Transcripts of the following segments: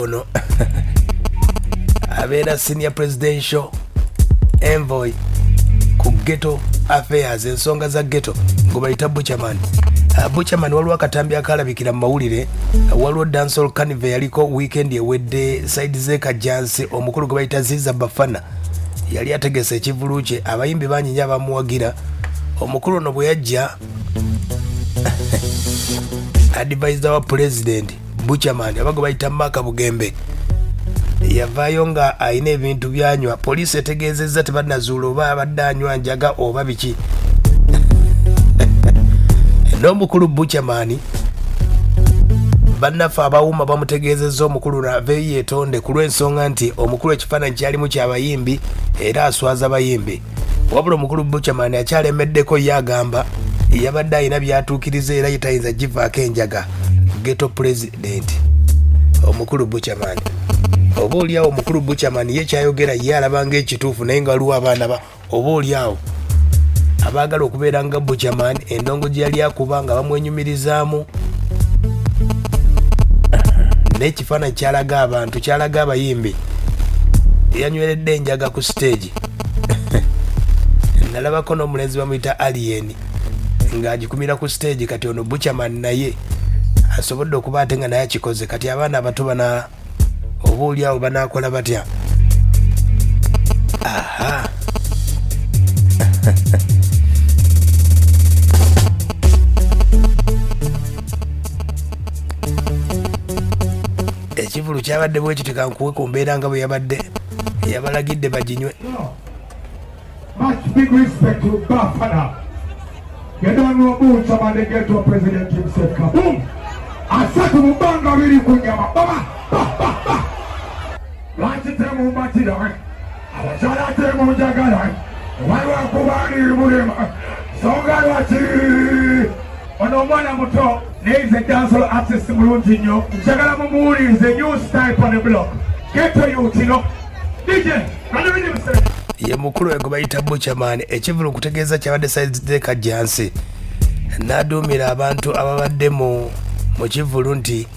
ono abeera senior presidential envoy ku ghetto affairs ensonga za ghetto ngo bayita Buchaman. Buchaman waliwo akatambi akalabikira mu mawulire, waliwo dancehall carnival yaliko weekend ewedde side ze Kajansi, omukulu gwe bayita Ziza Bafana yali ategese ekivulu kye, abayimbi banyinya bamuwagira. Omukulu ono bwe yajja advisor wa president Buchaman abago bayita Maka Bugembe yavaayo nga ayina ebintu byanywa. Poliisi etegeezezza tebanazuula oba abadde anywa njaga oba biki. N'omukulu Buchaman bannaffe abawuma bamutegeezezza omukulu naveeyo yeetonde ku lw'ensonga nti omukulu ekifaananyi kyalimu ky'abayimbi era aswaza abayimbi. Wabula omukulu Buchaman akyalemeddeko ye agamba yabadde ayina byatuukiriza era yetayinza givaako enjaga. Ghetto president omukulu Buchaman oba oliawo omukulu Buchaman ye kyayogera ye alaba ng'ekituufu naye nga waliwo abaana oba oliawo abaagala okubeera nga Buchaman endongo gye yali akuba nga bamwenyumirizaamu n'ekifaananyi kyalaga abantu kyalaga abayimbi yanyweredde enjaga ku stage. Nalabako n'omulenzi bamuyita Alien ng'agikumira ku stage. Kati ono Buchaman naye asobodde okuba ate nga naye akikoze. Kati abaana abato bana oba oliawo banaakola batya? Aha. Ekivulu kyabadde bwe kiteka nkuwe ku mbeera nga bwe yabadde yabalagidde baginywe. Much big respect to Bafana. You don't know Buchaman, the ghetto president himself. Kaboom! Asatu mubanga biri kunywa. Baba! Lati temu matira. Awachala temu njagala. Waliwo kubali mulema. Songa lwaki. Ono mwana muto. He's a dancehall artist mulungi nnyo. Njagala mumuwulirize new style on the block. Ghetto youth, you know. DJ, run with him, sir. Ye mukulu we gwe bayita Buchaman ekivulu kutegeeza kyabadde saizi Kajansi n'aduumira abantu ababadde mu kivulu nti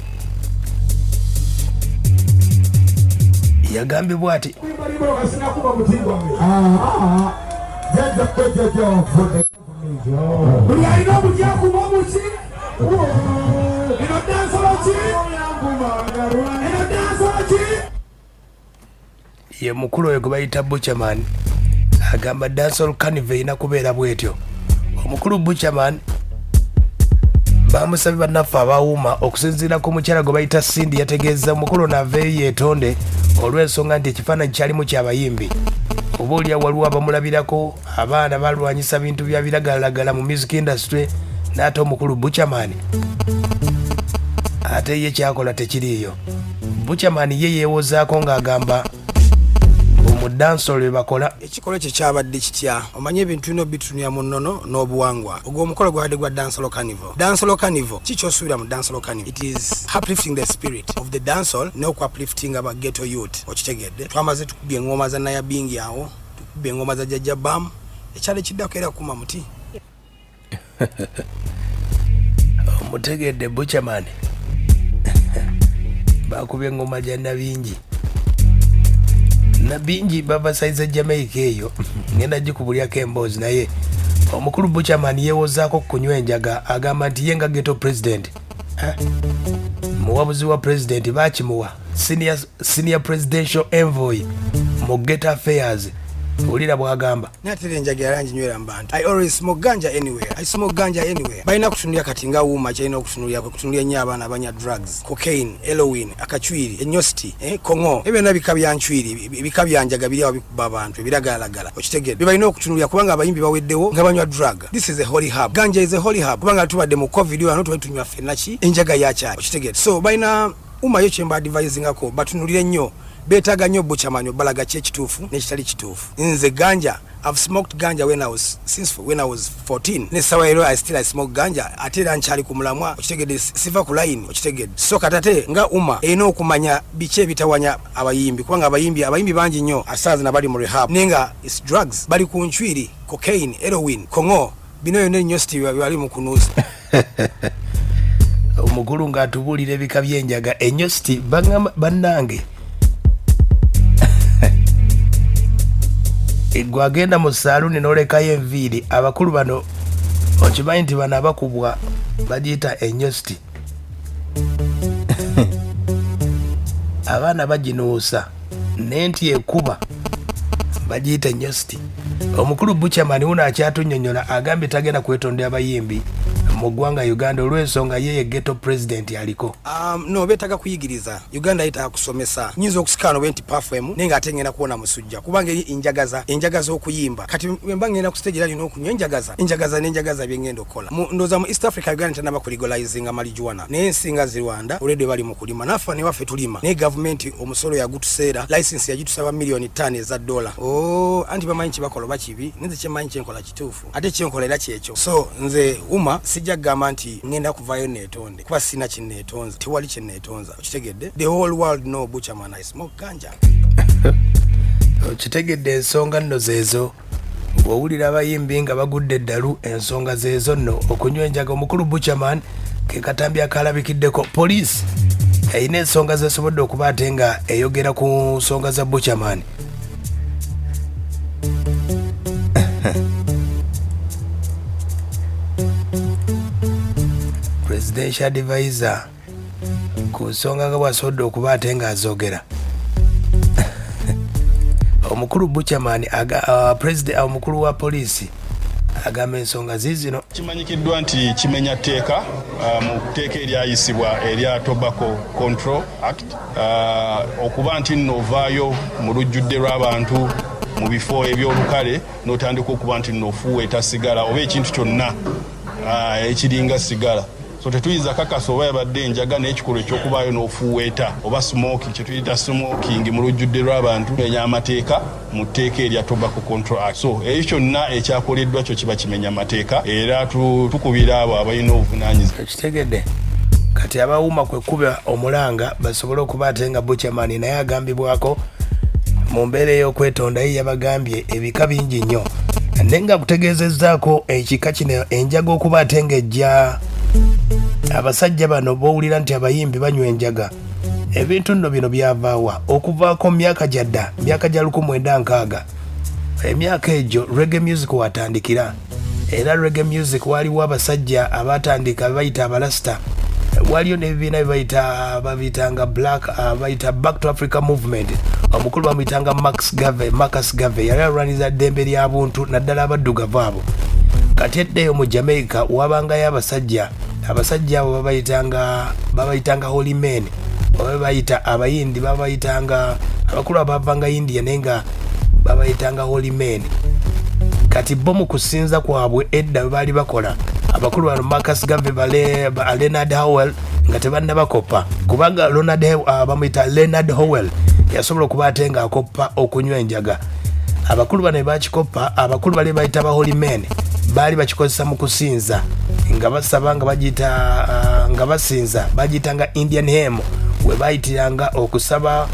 yagambibwa ati ye mukulu we gwe bayita Buchaman agamba dancehall carnival erina kubeera bwetyo. Omukulu Buchaman bamusabye bannaffe abawuuma okusinziira ku mukyala gwe bayita Cindy yategeeza omukulu naveeyo yeetonde olw'ensonga nti ekifaananyi kyalimu ky'abayimbi. Oba oliawo waliwo abamulabirako abaana balwanyisa bintu bya biragalalagala mu music industry n'ate omukulu Buchaman ate ye kyakola tekiriiyo. Buchaman ye yeewozaako ng'agamba mu dancehall we bakola ekikolo kye kyabadde kitya. Omanye ebintu bino bitunira mu nnono n'obuwangwa. Ogwo omukolo gwabadde gwa dancehall carnival. Dancehall carnival kikyosubira mu dancehall carnival, it is uplifting the spirit of the dancehall n'oku-uplifting aba ghetto youth. Okitegedde twamaze tukubye engoma za Nayabingi awo, tukubye engoma za Jajja Bam, ekyalo kiddako era kuma muti. Omutegedde Buchaman bakubye engoma gya Nabingi. Nabingi bava saiza Jamaica eyo ngenda gikubulyako emboozi naye omukulu Buchaman yeewozaako kunywa enjaga agamba nti ye nga ghetto president muwabuzi wa president baakimuwa senior presidential envoy mu ghetto affairs. Ulira bwagamba natera enjaga yaranginywera mu bantu. I always smoke ganja anywhere. I smoke ganja anywhere. Balina kutunulya kati nga wuuma kyalina okutunulya kutunulya nnyo abaana abanya drugs, cocaine, heroin, akachwiri, enyosti, kongo. Ebyo byonna bika bya nchwiri, bika bya njaga biri awo bikuba abantu ebiragalagala. Okitegedde balina okutunulya kubanga abayimbi baweddewo nga banywa drug. This is a holy herb. Ganja is a holy herb kubanga tubadde mu covid wano tunywa ffenna ki enjaga yakyali. Okitegedde so balina umayo kyemba advisingako batunulire nnyo. Beetaga nnyo Buchaman balaga ki ekituufu n'ekitali kituufu. Nze ganja, I've smoked ganja when I was 14. Ne sawa I smoke ganja ate era nkyali ku mulamwa. Okitegedde siva ku line. Okitegedde so katate nga erina okumanya biki ebitawanya abayimbi kubanga abayimbi bangi nnyo asaza na bali mu rehab nenga it's drugs bali ku nchwiri, cocaine, heroin, kongo bino yonna nnyo bali mu kunuusa. omukulu ng'atubuulira ebika by'enjaga ennyositi bannange gwe agenda mu saaluni n'olekayo enviiri abakulu bano okimanyi nti bano abakubwa bagiyita ennyositi abaana baginuusa naye nti ekuba bagiyita ennyositi. Omukulu Buchaman uno akyatunnyonnyola agambye tagenda kwetondera abayimbi mu ggwanga Uganda olw'ensonga ye ghetto president aliko. No beetaga kuyigiriza Uganda yita kusomesa nyinza okusikano benti perform nenga atengena kuona musujja kubanga enjagaza okuyimba kati mbanga ngenda ku stage lali n'okunywa enjagaza byengendo kola ndoza mu East Africa Uganda tanaba ku legalizing marijuana n'ensinga zi Rwanda already bali mu kulima nafa ne waffe tulima ne government omusolo yagutuseera license yagitusaba million 5 za dola. Anti bamanyi kibakola bakibi nze kyemanyi kyenkola kituufu ate kyenkolera kyekyo so nze uma sijagamba nti ngenda kuvayo neetonde kuba sina kinneetonza tewali kinneetonza okitegedde the whole world know Buchaman I smoke ganja. Okitegedde ensonga nno zeezo wawulira abayimbi nga bagudde eddalu ensonga zeezo nno okunywa enjaga omukulu Buchaman ke katambi akalabikiddeko poliisi eyina ensonga zesobodde okuba ate nga eyogera ku nsonga za Buchaman. Presidential advisor ku nsonga nga bw'asobodde okuba ate nga azogera omukulu Buchaman omukulu wa poliisi agamba ensonga zizino kimanyikiddwa nti kimenya tteeka mu tteeka eryayisibwa erya Tobacco Control Act okuba nti novaayo mu lujjudde lw'abantu mu bifo ebyolukale n'otandika okuba nti nofuweeta sigala oba ekintu kyonna ekiringa sigala. So tetuyinza kakasa oba yabadde enjaga n'ekikolwa eky'okubaayo n'ofuweeta oba smoking kyetuyita smoking mu lujjudde lw'abantu menya amateeka mu tteeka erya Tobacco Control Act. So ekyo kyonna ekyakoleddwa kyo kiba kimenya amateeka era tukubira abo abalina obuvunaanyizibwa. Ekitegedde kati abawuma kwe kuba omulanga basobole okuba ate nga Buchaman naye agambibwako mu mbeera ey'okwetonda ye yabagambye ebika bingi nnyo naye nga kutegeezezzaako ekika kino enjaga okuba ate ng'ejja abasajja bano bowulira nti abayimbi banywa enjaga ebintu nno bino byavaawa okuvaako myaka gyadda myaka gya 1960 emyaka egyo reggae music watandikira era reggae music waliwo abasajja abatandika bayita abalasita waliyo n'ebibiina babiyitanga black bayita back to Africa movement omukulu bamuyitanga Marcus Garvey yali alwaniza ddembe ly'abuntu naddala abaddugavu abo. Kati eddeyo mu Jamaica wabangayo abasajja abo babayitanga holy men oba bayita abayindi babayitanga abakulu abavanga India nenga babayitanga holy men. Kati bo mu kusinza kwabwe edda bali bakola abakulu bano Marcus Garvey Leonard Howell nga tebanna bakopa kubanga bamuyita Leonard Howell yasobola okuba ate nga akoppa okunywa enjaga. Abakulu bano bakikopa abakulu bali bayita ba holy men bali bakikozesa mu kusinza nga basaba nga bagita nga basinza bagitanga Indian hymn we bayitiranga okusaba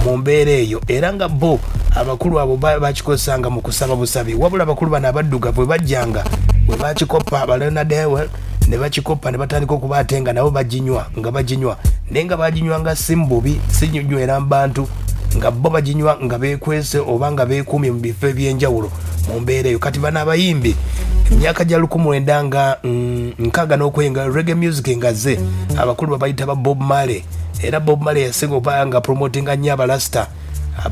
mu mbeera eyo era nga bo abakulu abo bakikozesanga mu kusaba busabi wabula abakulu bano abaddugavu bwe bajjanga we bakikopa abalonda dewe ne bakikopa ne batandika okuba ate nga nabo baginywa naye nga baginywa nga simbubi sinywera bantu nga bo baginywa nga bekwese oba nga beekuumye mu bifo eby'enjawulo mu mbeera eyo. Kati bano abayimbi emyaka gya 1960 n'okwenga reggae music engaze abakulu babayita ba Bob Marley era Bob Marley yasinga okuba nga promotinga nnyo abalasita.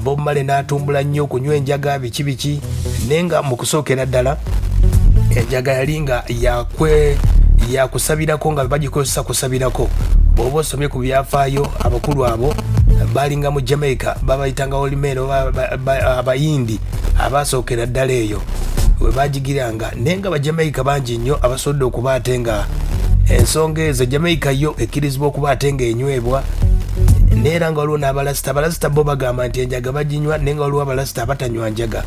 Bob Marley n'atumbula nnyo okunywa enjaga biki naye nga mu kusookera ddala enjaga yali nga yakusabirako nga bagikozesa kusabirako. Bw'oba osomye ku byafaayo abakulu abo balinga mu Jamaica babayitanga holy men abayindi abasookera ddala eyo we bagigiranga naye nga Bajamaica bangi nnyo abasobodde okuba ate nga ensonga ezo Jamaica yo ekkirizibwa okuba ate nga enywebwa naye era nga waliwo n'abalasita bo bagamba nti enjaga baginywa naye nga waliwo abalasita abatanywa njaga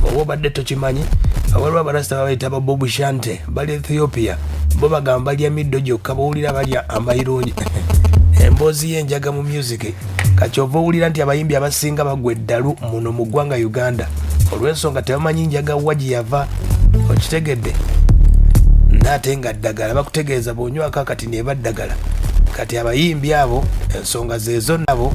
oba obadde tokimanyi. Waliwo abalasita babayita ba Bob Shante bali Ethiopia bo bagamba balya middo gyokka bawulira balya amayirungi emboozi y'enjaga mu music kakyova owulira nti abayimbi abasinga bagwa eddalu muno mu ggwanga Uganda olw'ensonga tebamanyi njaga wa gye yava okitegedde. n'ate nga ddagala bakutegeeza bw'onywako akati ne baddagala kati abayimbi abo ensonga zeezo nabo